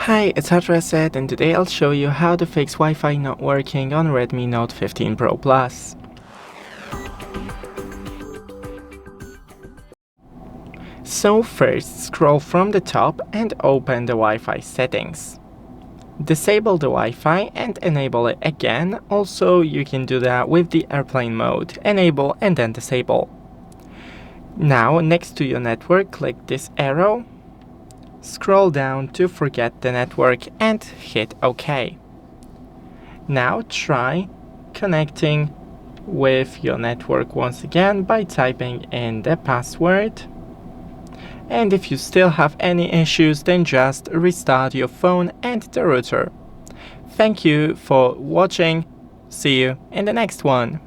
Hi, it's Reset, and today I'll show you how to fix Wi-Fi not working on Redmi Note 15 Pro Plus. So first, scroll from the top and open the Wi-Fi settings. Disable the Wi-Fi and enable it again. Also, you can do that with the airplane mode. Enable and then disable. Now, next to your network, click this arrow. Scroll down to forget the network and hit OK. Now try connecting with your network once again by typing in the password. And if you still have any issues, then just restart your phone and the router. Thank you for watching. See you in the next one.